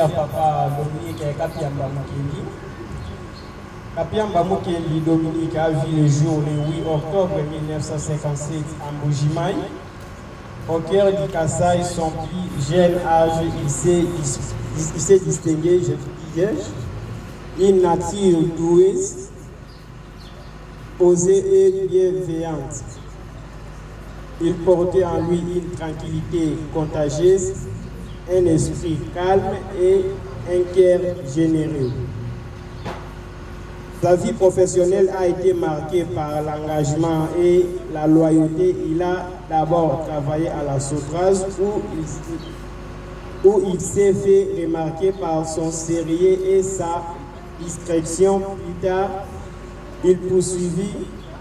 papa Dominique Kapiamba Mukendi. Kapiamba Mukendi Dominique a vu le jour le 8 octobre 1957 à Mbujimaï. Au cœur du Kasaï, son plus jeune âge, il s'est distingué, je dis, une nature douée, posée et bienveillante. Il portait en lui une tranquillité contagieuse, un esprit calme et un cœur généreux. Sa vie professionnelle a été marquée par l'engagement et la loyauté. Il a d'abord travaillé à la Sotraz où il s'est fait remarquer par son sérieux et sa discrétion. Plus tard, il poursuivit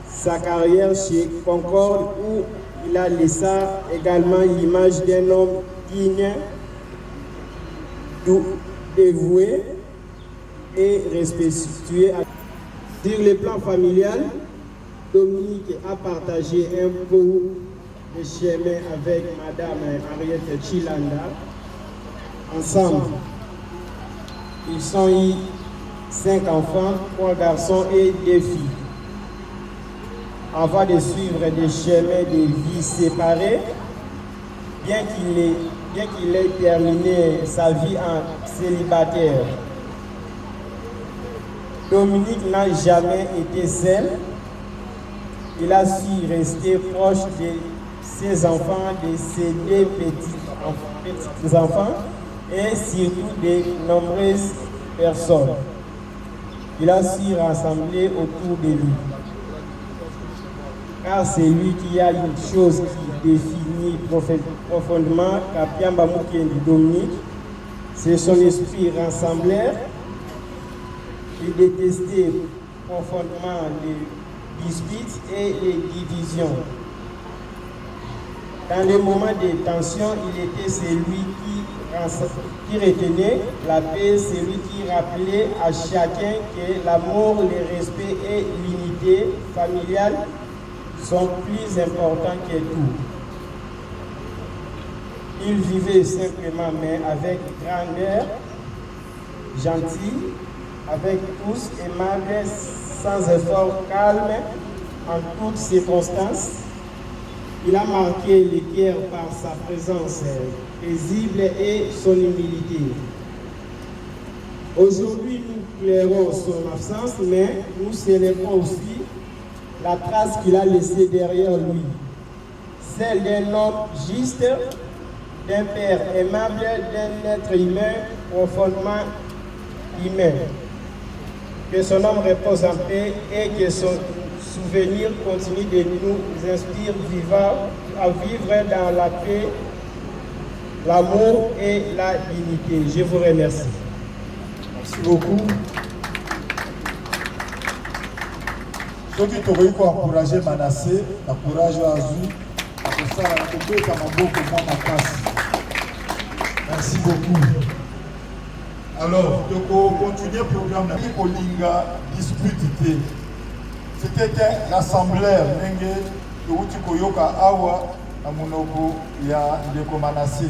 sa carrière chez Concorde où il a laissé également l'image d'un homme digne, dévoué et respectueux. Sur le plan familial, Dominique a partagé un bout de chemin avec Madame Henriette Chilanda. Ensemble, ils ont eu 5 enfants, 3 garçons et 2 filles. Avant de suivre des chemins de vie séparés, bien qu'il ait terminé sa vie en célibataire, Dominique n'a jamais été seul. Il a su rester proche de ses enfants, de ses 2 petits-enfants et surtout de nombreuses personnes. Il a su rassembler autour de lui. Car c'est lui qui a une chose qui définit profondément Kapiamba Mukendi Dominique, c'est son esprit rassembleur. Il détestait profondément les disputes et les divisions. Dans les moments de tension, il était celui qui retenait la paix, celui qui rappelait à chacun que l'amour, le respect et l'unité familiale sont plus importants que tout. Il vivait simplement, mais avec grandeur, gentil, avec tous, aimable, sans effort, calme, en toutes circonstances. Il a marqué le cœur par sa présence paisible et son humilité. Aujourd'hui, nous pleurons son absence, mais nous célébrons aussi la trace qu'il a laissée derrière lui. Celle d'un homme juste, d'un père aimable, d'un être humain profondément humain. Que son âme repose en paix et que son souvenir continue de nous inspirer à vivre dans la paix, l'amour et la dignité. Je vous remercie. Merci beaucoup. Ceux qui t'ont encouragé Manassé, encourage Azou, pour ça, merci beaucoup. Alors, pour continuer le programme, Olinga dispute. C'était un assembleur, de Utikoyoka Awa, à Monoko, il y a des Manassé.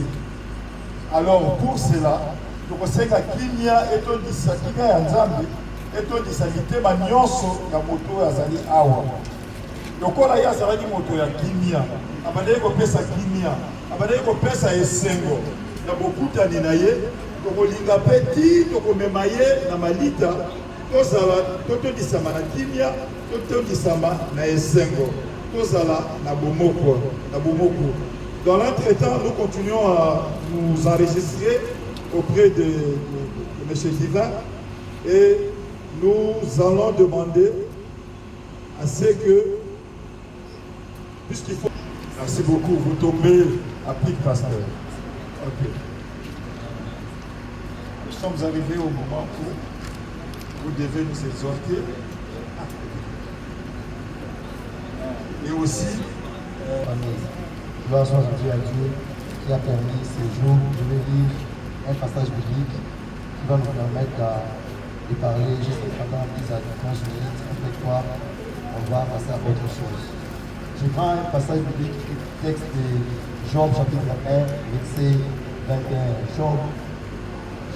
Alors, pour cela, donc c'est que Kimia est un dissakiga Yanzambi, est un dissakité Manyoso, la moto Azali Awa. Donc, on a Yazali moto ya Kimia, Abadé Kopesa Kimia, Abadé Kopesa Esengo, il y a beaucoup d'aninaye. Tokolinga petit, tokomemaye na malita, totondisama na kimia, totondisama na esengo, tozala na bomoko. Dans l'entretemps, nous continuons à nous enregistrer auprès de M. Divin et nous allons demander à ce que, puisqu'il faut... Merci beaucoup, vous tombez à pic, pasteur. Ok. Nous sommes arrivés au moment où vous devez nous exhorter et aussi gloire soit rendue à Dieu qui a permis ces jours. Je vais lire un passage biblique qui va nous permettre de parler juste pendant 10 à 15 minutes. Après quoi, on va passer à autre chose. Je prends un passage biblique, texte de Job chapitre 1, verset 21.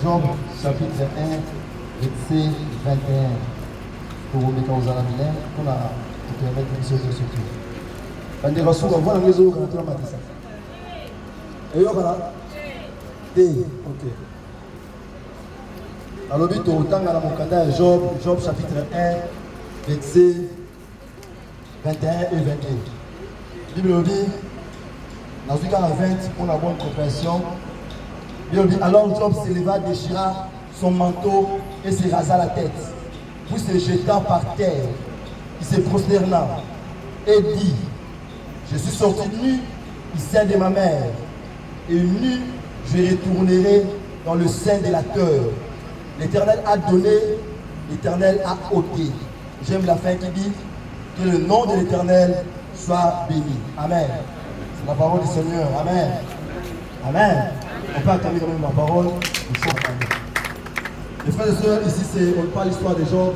Job chapitre 1, verset 21. Pour vous mettre aux Arabes, on a permettre de se dire surtout. Quand on reçoit, on voit les réseaux, on a tout le matin. Et voilà. Ok. Alors, but au temps à la Mokanda, Job chapitre 1, verset 21 et 22. La Bible dit, dans ce cas 20, on a bonne compréhension. La Bible dit, alors Job s'éleva, déchira son manteau et se rasa la tête. Puis se jeta par terre. Il se prosterna et dit, je suis sorti nu du sein de ma mère, et nu je retournerai dans le sein de la terre. L'Éternel a donné, l'Éternel a ôté. J'aime la fin qui dit que le nom de l'Éternel soit béni. Amen. C'est la parole du Seigneur. Amen. Amen. On peut attendre quand même ma parole. Les frères et sœurs, ici on parle l'histoire de Job.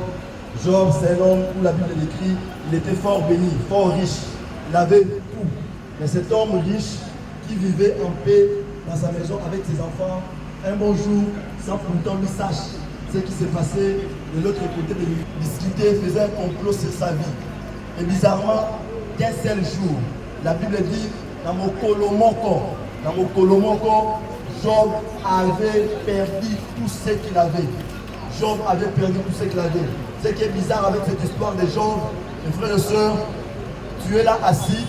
Job, c'est un homme où la Bible décrit, il était fort béni, fort riche. Il avait tout. Mais cet homme riche qui vivait en paix dans sa maison avec ses enfants, un bon jour, sans pourtant lui sache ce qui s'est passé de l'autre côté de lui. Discuter, faisait un complot sur sa vie. Et bizarrement, qu'un seul jour, la Bible dit, dans mon Kolomoko, Job avait perdu tout ce qu'il avait. Job avait perdu tout ce qu'il avait. Ce qui est bizarre avec cette histoire de Job, mes frères et sœurs, tu es là assis,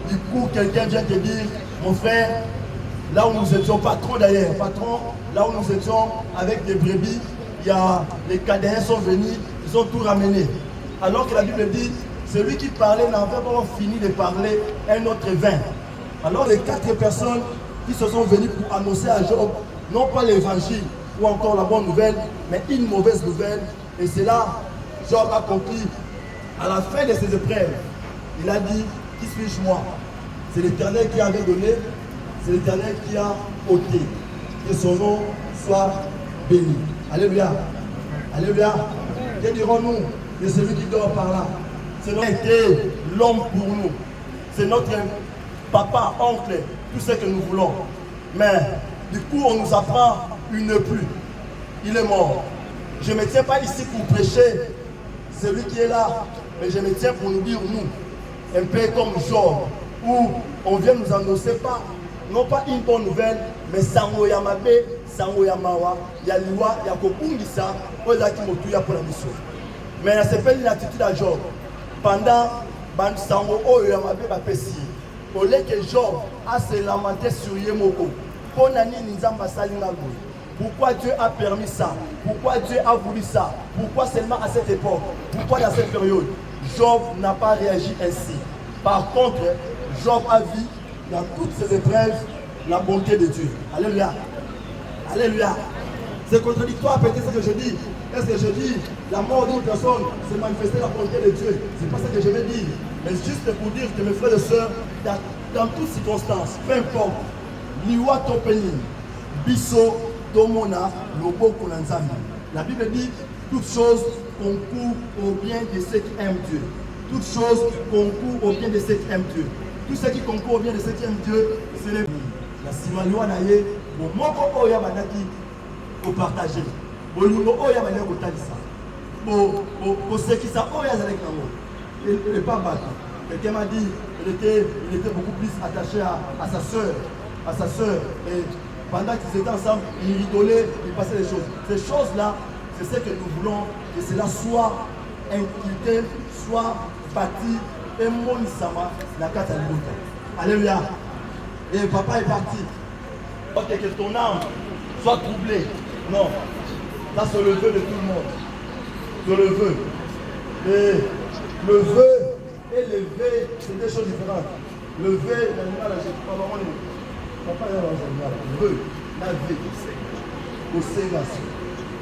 du coup quelqu'un vient te dire, mon frère, là où nous étions, patron d'ailleurs, patron, là où nous étions avec des brebis, les Cadéens sont venus, ils ont tout ramené. Alors que la Bible dit, celui qui parlait n'avait pas fini de parler un autre vin. Alors les 4 personnes qui se sont venues pour annoncer à Job, non pas l'évangile ou encore la bonne nouvelle, mais une mauvaise nouvelle. Et c'est là, Job a compris, à la fin de ses épreuves, il a dit, qui suis-je moi? C'est l'Éternel qui avait donné, c'est l'Éternel qui a ôté. Que son nom soit béni. Alléluia. Alléluia. Que dirons-nous de celui qui dort par là? C'est notre été, l'homme pour nous. C'est notre papa, oncle, tout ce que nous voulons. Mais du coup, on nous apprend, il ne plus. Il est mort. Je ne me tiens pas ici pour prêcher celui qui est là, mais je me tiens pour nous dire, nous, un peu comme Job, où on vient nous annoncer pas, non pas une bonne nouvelle, mais Sango Yamabe, Sango Yamawa, Yaliwa, Yakokungisa, Ozaki Motuya pour la mission. Mais il s'appelle une attitude à Job. Pendant Sango Yamabe Bapesi, au lieu que Job a se lamenté sur Yemoko, Ponani Nizamba Salinago. Pourquoi Dieu a permis ça? Pourquoi Dieu a voulu ça? Pourquoi seulement à cette époque? Pourquoi dans cette période? Job n'a pas réagi ainsi. Par contre, Job a vu dans toutes ses épreuves la bonté de Dieu. Alléluia. Alléluia. C'est contradictoire peut-être ce que je dis. Est-ce que je dis la mort d'une personne, c'est manifester la bonté de Dieu? C'est pas ce que je vais dire. Mais juste pour dire que mes frères et sœurs, dans toutes circonstances, peu importe, Liwa Topeni, Bisso, Tomona, Lobo Konanzami. La Bible dit, toutes choses concourent au bien de ceux qui aiment Dieu. Toutes choses concourent au bien de ceux qui aiment Dieu. Tout ce qui concourt au bien de ceux qui aiment Dieu, c'est les... La Simalua Naye, bon, moi, Oya Manaki, au partager. Bon, Oya Manaki, au Talisa. Bon, ceux qui savent, Oya Zalek Namo. Il n'est pas battu. Quelqu'un m'a dit, il était beaucoup plus attaché à sa sœur. À sa sœur. Et pendant qu'ils étaient ensemble, ils rigolaient, ils passaient des choses. Ces choses-là, c'est ce que nous voulons, que cela soit inculqué, soit bâti, et mon Sama, la carte à Alléluia. Et papa est parti. Ok, que ton âme soit troublée. Non. Ça, c'est le vœu de tout le monde. C'est le vœu. Et le vœu et le vœu, c'est deux choses différentes. Le vœu, papa est le vœu, la vie, au Sénat,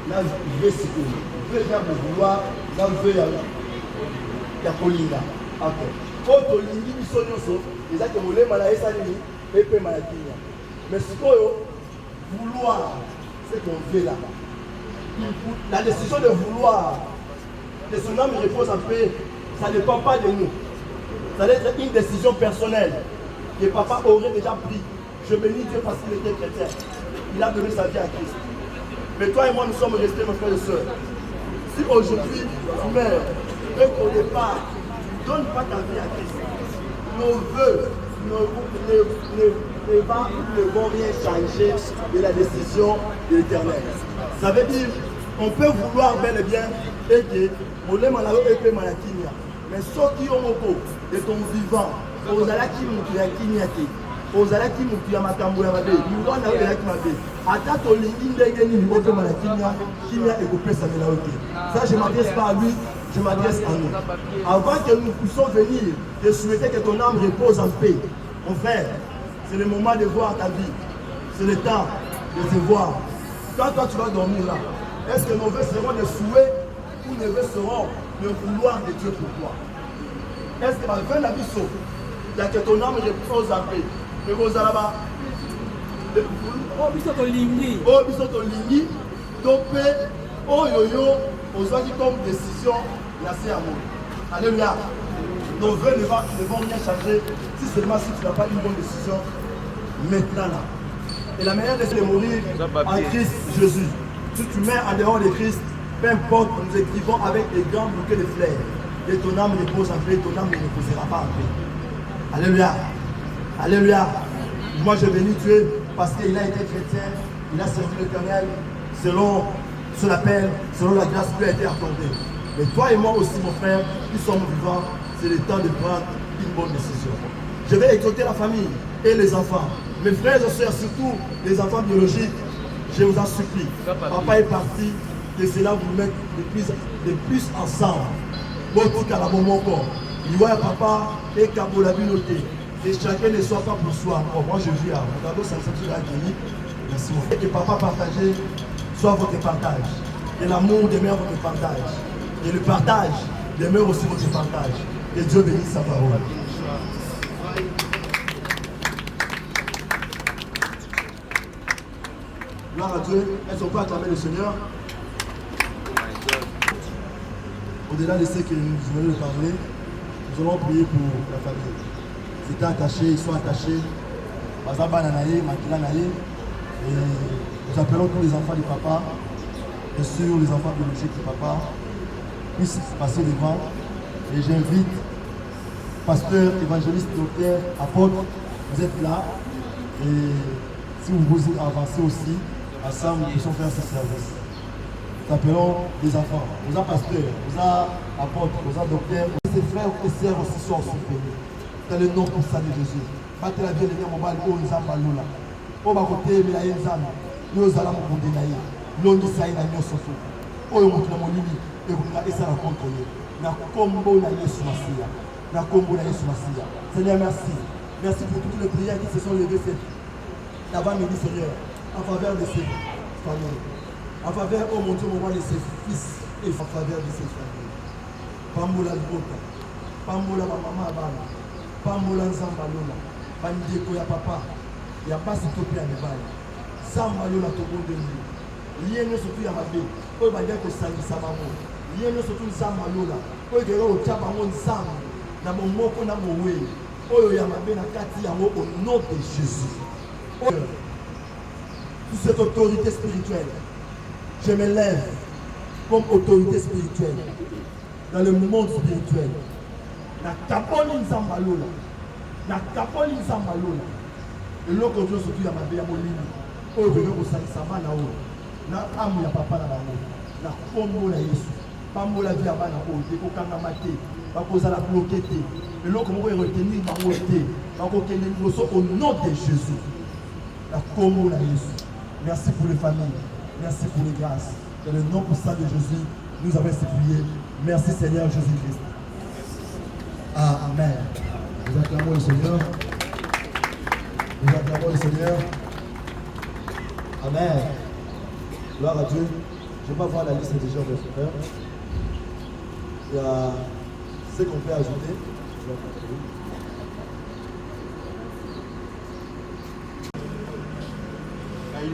la vie, c'est que le vœu de vouloir, la vœu, il y a Colinga. Ok. Quand on lit l'histoire, ils ont dit que vous voulez malayer ça, et puis malayer. Mais ce qu'on vouloir, c'est qu'on veut là-bas. La décision de vouloir, que son âme repose en paix, ça ne dépend pas de nous. Ça doit être une décision personnelle que papa aurait déjà pris. Je bénis Dieu parce qu'il était chrétien. Il a donné sa vie à Christ. Mais toi et moi, nous sommes restés, mes frères et sœurs. Si aujourd'hui tu meurs et qu'au départ, tu ne donnes pas ta vie à Christ, nos vœux ne vont rien changer de la décision de l'Éternel. Ça veut dire qu'on peut vouloir bel et bien aider, mais ceux qui ont de ton vivant, ozalaki mutu ya kimia te, ozalaki mutu ya makambo ya mabe, mwana ozalaki mabe, ata tolingi ndenge nini bopema na kimia ekopesamela yo te. Ça, je ne m'adresse pas à lui, je m'adresse à nous. Avant que nous puissions venir, je souhaitais que ton âme repose en paix. Mon frère, c'est le moment de voir ta vie, c'est le temps de te voir. Quand toi tu vas dormir là, est-ce que nos vœux seront des souhaits ou nos vœux seront le vouloir de Dieu pour toi? Est-ce que ma vœu n'a pas sauvé? Il y a que ton âme repose en paix. Mais vous allez là-bas. Oh, biso to lingi, to paix, oh yo-yo, aux gens qui comme décision, la c'est amour. Alléluia. Nos vœux ne vont rien changer si seulement si tu n'as pas une bonne décision maintenant là. Et la meilleure décision de mourir en Christ Jésus. Si tu mets en dehors de Christ, peu importe, nous écrivons avec des grands bouquets de fleurs. Et ton âme repose en paix, ton âme ne reposera pas en paix. Alléluia. Alléluia. Moi je bénis Dieu parce qu'il a été chrétien, il a servi l'Éternel selon son appel, selon la grâce qui lui a été accordée. Mais toi et moi aussi, mon frère, qui sommes vivants, c'est le temps de prendre une bonne décision. Je vais exhorter la famille et les enfants. Mes frères et sœurs, surtout les enfants biologiques, je vous en supplie. Papa est parti, laissez-la vous mettre de plus ensemble. Il y a papa et Kabola Binoté. Et chacun ne soit pas pour soi. Oh, moi je vis à Regardons ça la clinique. Merci beaucoup. Et que papa partagé soit votre partage. Et l'amour demeure votre partage. Et le partage demeure aussi votre partage. Et Dieu bénisse sa parole. Gloire à Dieu. Est-ce qu'on peut acclamer le Seigneur? Au-delà de ce que nous venons de parler, nous allons prier pour la famille. C'était attaché, ils sont attachés. Et nous appelons tous les enfants du papa, bien sûr les enfants biologiques du papa, puissent passer devant. Et j'invite pasteur, évangéliste, docteur, apôtre, vous êtes là. Et si vous vous avancez aussi, ensemble, nous puissions faire ce service. Nous appelons les enfants, aux pasteurs, aux apôtres, aux docteurs, ses frères et sœurs aussi sont bénis. Dans le nom puissant de Jésus. Battez la vie de Mobile, oh, nous avons là. Oh, ma côté, mais la Yenzam, nous allons vous condamner. L'on dit ça, il a mis au sofa. Oh, mon Lili, et vous avez ça à contrôler. Na combo na Yesu Masia. Na combo na Yesu Masia. Seigneur, merci. Merci pour toutes les prières qui se sont levées avant-midi, Seigneur, en faveur de ces familles. En faveur, oh mon Dieu, de ses fils et en faveur de ses familles. Pambola Gota, Pambola Mama Abana, Pambola Nzambalola, Bandeko ya papa, ya basi topi ya mibali. Zambalola Tobondeli. Lieno surtout ya mabe, oyo bandeko sangisa bango. Lieno surtout Nzambalola, oyo kero otya bango nzambe na bomoko na bowe. Oyo ya mabe na kati yango au nom de Jésus. Toute cette autorité spirituelle, je me lève comme autorité spirituelle dans le monde spirituel. Na kapoli nzambalola, na kapoli nzambalola. Et l'autre Dieu surtout ya mabe ya molini. Oyo kero kosalisa bana oyo. Na amu ya papa na bango. Na kombo na Yesu. Pambola via bana oyo te kokanga te. Bakozala bloqué te. Et l'autre moko retenir bango te. Bakokende liboso au nom de Jésus. La combo na Jésus. Merci pour les familles. Merci pour les grâces. Dans le nom puissant de Jésus, nous avons supplié. Merci Seigneur Jésus-Christ. Amen. Nous acclamons le Seigneur. Nous acclamons le Seigneur. Amen. Gloire à Dieu. Je ne vais pas voir la liste des gens de frères. Il y a ce qu'on peut ajouter.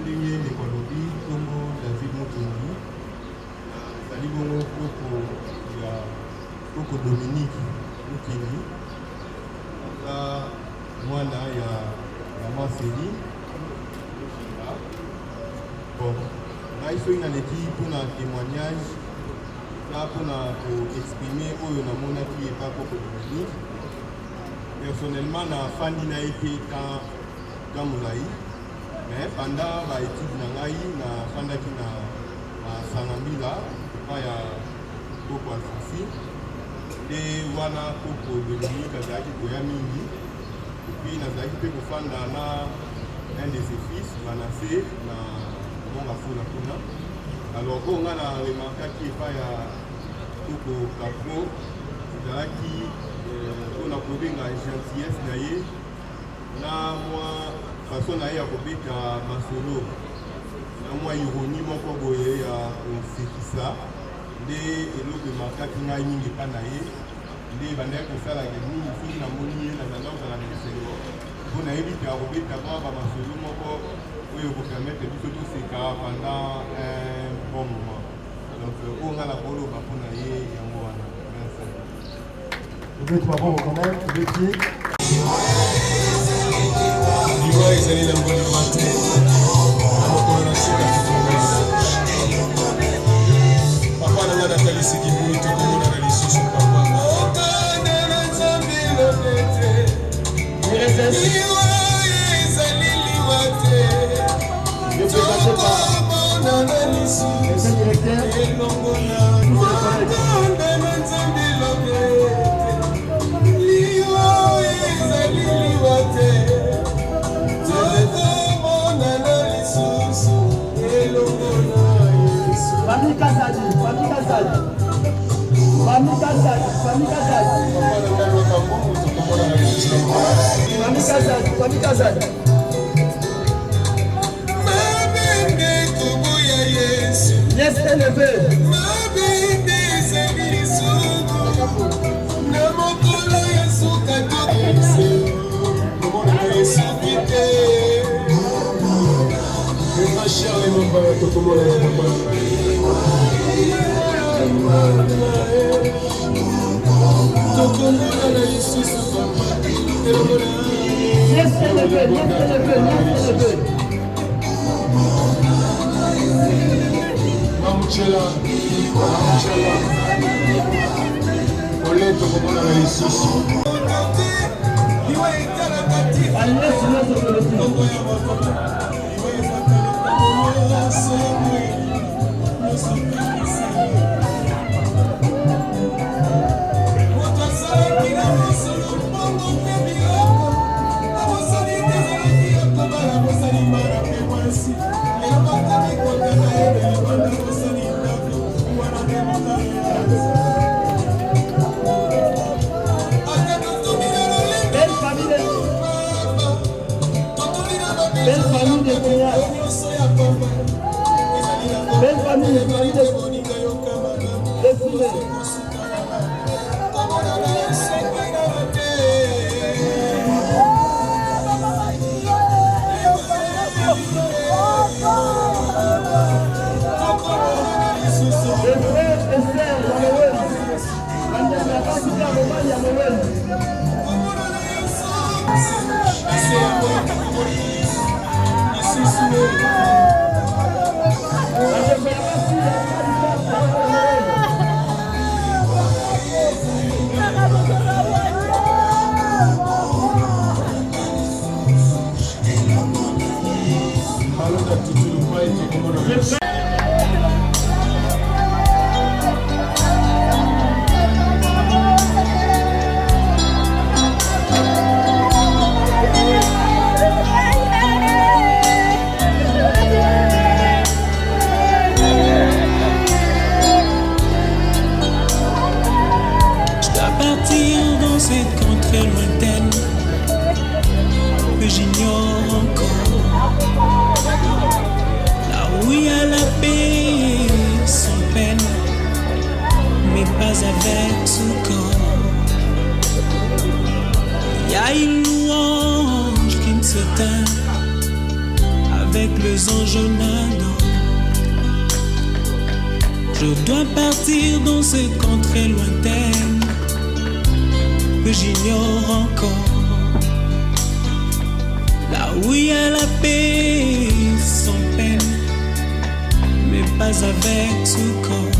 ndenge nekolobi ntongo David Mokengi ezali bongo koko Dominique Mokengi aza mwana ya mama Feli bon ngai soki naleki mpona témoignage na mpona koexprime oyo namonaki epa koko Dominique. Personnellement nafandi na ye te temps molai, mais pendant baétude na ngai nafandaki na Sangambila epai ya koko Alfonsi nde wana koko Dominique azalaki koya mingi, puis nazalaki mpe kofanda na un de ses fils Manassé na Monga Fula kuna. Alors oyo nga na remarkaki epai ya koko Kapro ezalaki mpona kobenga gentillesse na ye na mwa façon na ye ya kobeta masolo na mwa ironie moko boye ya kosekisa nde eloko emarkaki ngai mingi epa na ye nde bandaki kosalaka mingi soki namoni ye nazala kozala na esengo mpo nayebi te akobeta mwa bamasolo moko oyo kopermettre biso toseka pendant un bon moment. Donc oyo nga na koloba mpo na ye yango wana. Merci. Vous êtes pas bon quand même, vous étiez. Liwa ezali na ngolima te na mokolo na sika papa na nga natalisi kibulu tokomona na lisusu papa okanda na nzambe lobe te liwa ezali liwa te tokomona na lisusu elongo na okanda na nzambe lobe te liwa ezali liwa te tokomona na lisusu elongo na Yesu. Famille Kazadi. Mabende koboya Yesu. Yes, élevé. Mabende ezali lisuku na mokolo ya suka tokese komona na Yesu te. Ma chère mamba tokomona na mamba tokomona na lisusu papa elongola. Yes, élevé. Mamuchela ole tokomona na lisusu Belle famille avec les anges nadant. Je dois partir dans ces contrées lointaines que j'ignore encore, là où il y a la paix sans peine, mais pas avec ce corps.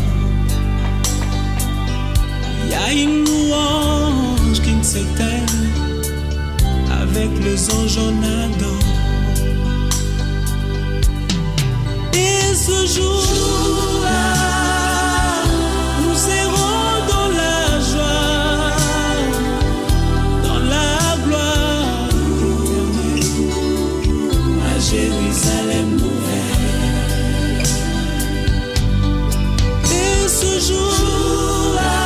Y a une louange qui ne s'éteint avec les anges en adore. Et ce jour-là, nous serons dans la joie, dans la gloire éternelle, à Jérusalem nouvelle. Et ce jour-là,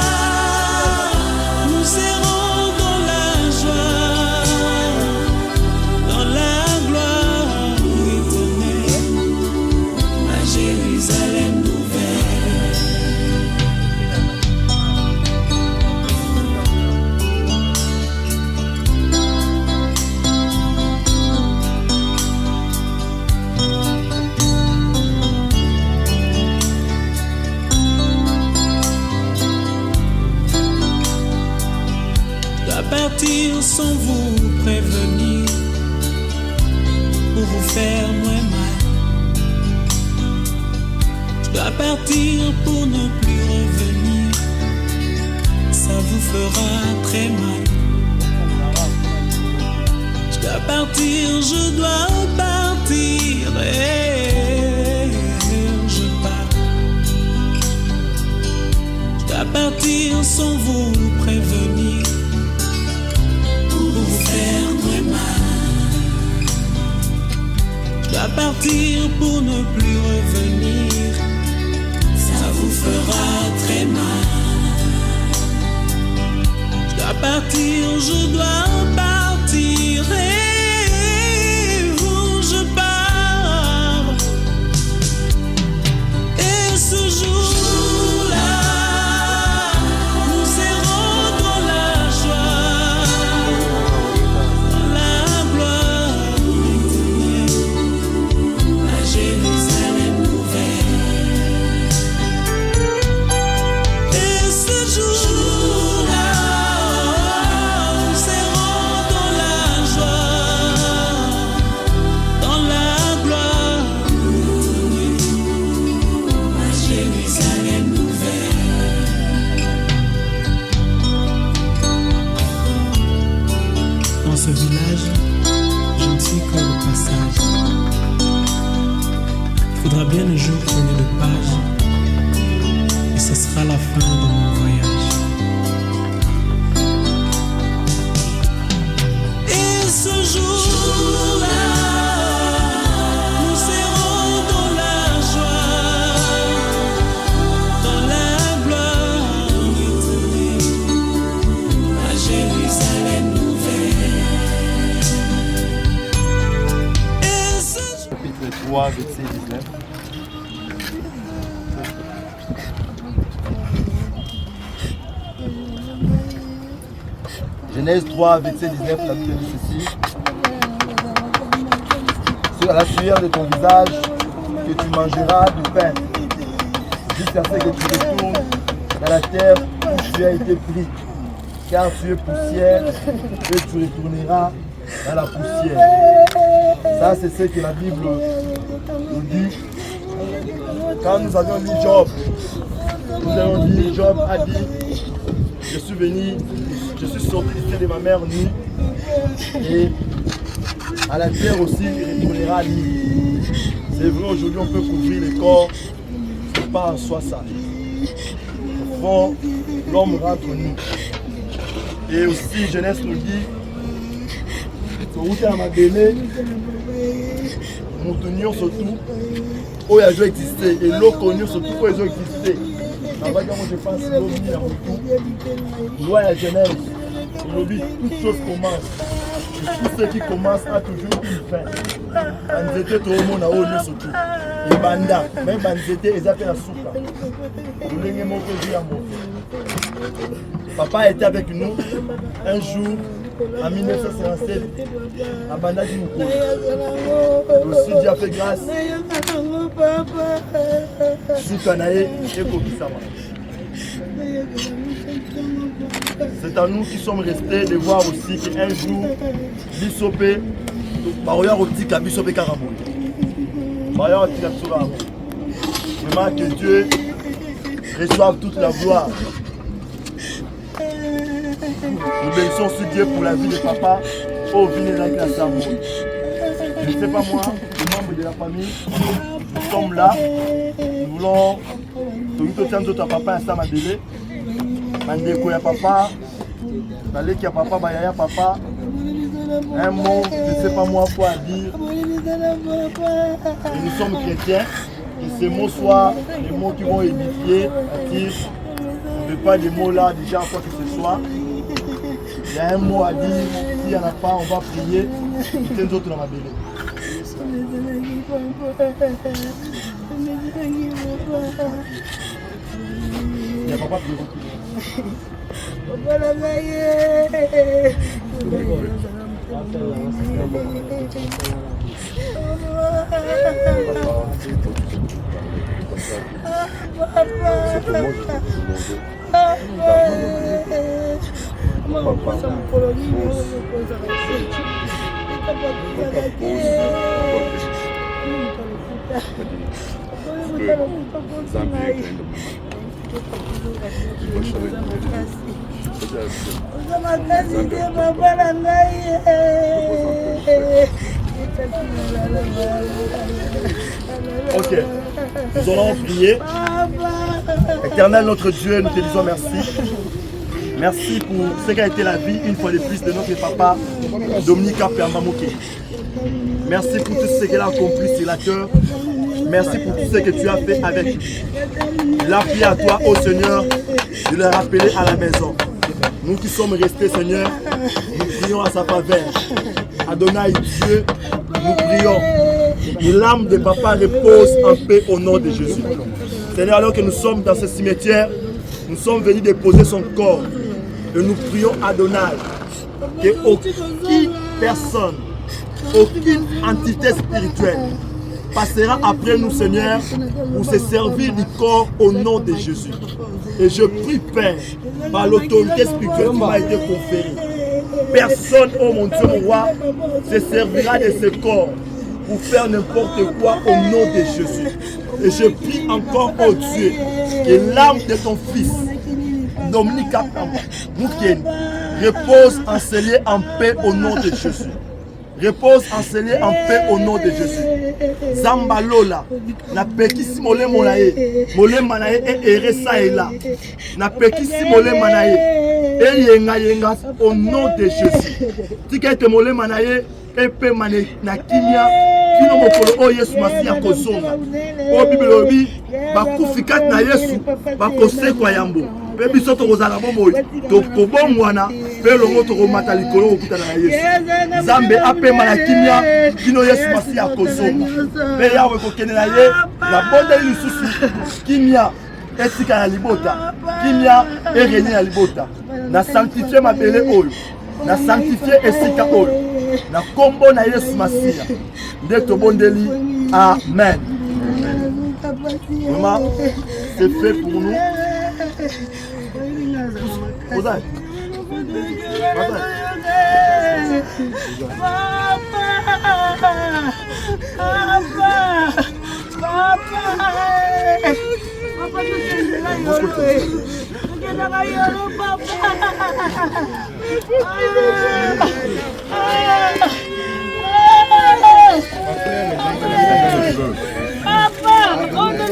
nous serons dans la joie, dans la gloire éternelle, à Jérusalem nouvelle. Je dois partir sans vous prévenir, pour vous faire moins mal. Je dois partir pour ne plus revenir, ça vous fera très mal. Je dois partir, je dois partir, et je pars. Je dois partir sans vous prévenir, pour vous faire très mal. Je dois partir pour ne plus revenir, ça vous fera très mal. Je dois partir, je dois partir, et je pars. Et ce jour-là, nous serons dans la joie, dans la gloire éternelle, à Jérusalem nouvelle. Et ce jour-là, nous serons dans la joie, dans la gloire éternelle, à Jérusalem nouvelle. Dans ce village, je ne suis qu'un de passage. Il faudra bien un jour tourner de page, et ce sera la fin de mon voyage. Et ce jour-là, nous serons dans la joie, dans la gloire éternelle, à Jérusalem nouvelle. Et ce Chapitre 3, verset 19. Genèse 3, verset 19, la Bible dit ceci. C'est à la sueur de ton visage que tu mangeras du pain, jusqu'à ce que tu retournes dans la terre où tu as été pris, car tu es poussière et tu retourneras dans la poussière. Ça, c'est ce que la Bible nous dit. Quand nous avions lu Job, nous avons dit, Job a dit, je suis venu, je suis sorti de ma mère nue, et à la terre aussi il retournera nu. C'est vrai, aujourd'hui on peut couvrir le corps, c'est pas en soi ça. Au fond, l'homme rentre nu. Et aussi Genèse nous dit, à ma donné, nous surtout, où il y a existé, et l'eau connue surtout où ils ont existé. Avant que je fasse l'eau mis à tout, loi à Genèse, aujourd'hui toute chose commence. Et tout ce qui commence a toujours une fin. Banzete tout le monde a eu surtout. Et banda, même banzete, ils appellent la souka. Papa était avec nous un jour en 1957 à Banda Djimoukou. Aussi Dieu a fait grâce. Soukanae et Kobisama. C'est à nous qui sommes restés de voir aussi qu'un jour, Bissopé, Baroya Rotika, Bissopé Karamou. Baroya Rotika Karamou. Vraiment que Dieu reçoive toute la gloire. Nous bénissons aussi Dieu pour la vie de papa. Oh, venez là avec la cerveau. Je ne sais pas moi, les membres de la famille, nous sommes là. Nous voulons tout le temps papa instant ma délai. Mandeko ya papa, Balek ya papa, Bayaya papa. Un mot, je ne sais pas moi quoi dire. Et nous sommes chrétiens. Que ces mots soient des mots qui vont édifier, attirer. On ne veut pas des mots là déjà quoi que ce soit. Il y a un mot à dire. S'il n'y en a pas, on va prier. Et les autres dans ma belle. Il y a papa qui Ok, nous allons prier. Éternel notre Dieu, nous te disons merci. Merci pour ce qu'a été la vie une fois de plus de notre papa Dominique Apembamoké. Merci pour tout ce qu'il a accompli sur la terre. Merci pour tout ce que tu as fait avec lui. Il a prié à toi, ô Seigneur, de le rappeler à la maison. Nous qui sommes restés, Seigneur, nous prions à sa faveur. Adonai Dieu, nous prions. Et l'âme de papa repose en paix au nom de Jésus. Seigneur, alors que nous sommes dans ce cimetière, nous sommes venus déposer son corps. Et nous prions Adonai que aucune personne, aucune entité spirituelle passera après nous, Seigneur, pour se servir du corps au nom de Jésus. Et je prie, Père, par l'autorité spirituelle qui m'a été conférée. Personne, oh mon Dieu, mon roi, se servira de ce corps pour faire n'importe quoi au nom de Jésus. Et je prie encore, oh Dieu, que l'âme de ton fils, Dominique Apembamoké, repose enseignée en paix au nom de Jésus. Repose enseignée en paix au nom de Jésus. Zambalola, na pekisi mole molaye e eresa ela. Na pekisi mole manaye e yenga au nom de Jésus. Tika ete mole manaye e pe mane na kimia kino mokolo o Yesu Masiya kozonga. O Bible obi bakufikat na Yesu bakosekwa yambo. Pe biso tokozala bomoi tokobomwana pe longo tokomata likolo okutana na Yesu. Nzambe apema na kimia kino Yesu Masiya kozonga. Pe yawe kokende na ye la bonde lisusu kimia etika na libota. Kimia erenye na libota. Na sanctifier mabele oyo. Na sanctifier esika oyo. Na kombo na Yesu Masiya. Nde tobondeli. Amen. Vraiment, c'est fait pour nous. Papa, on ne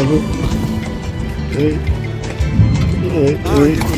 Allô? Oui. Oui, oui.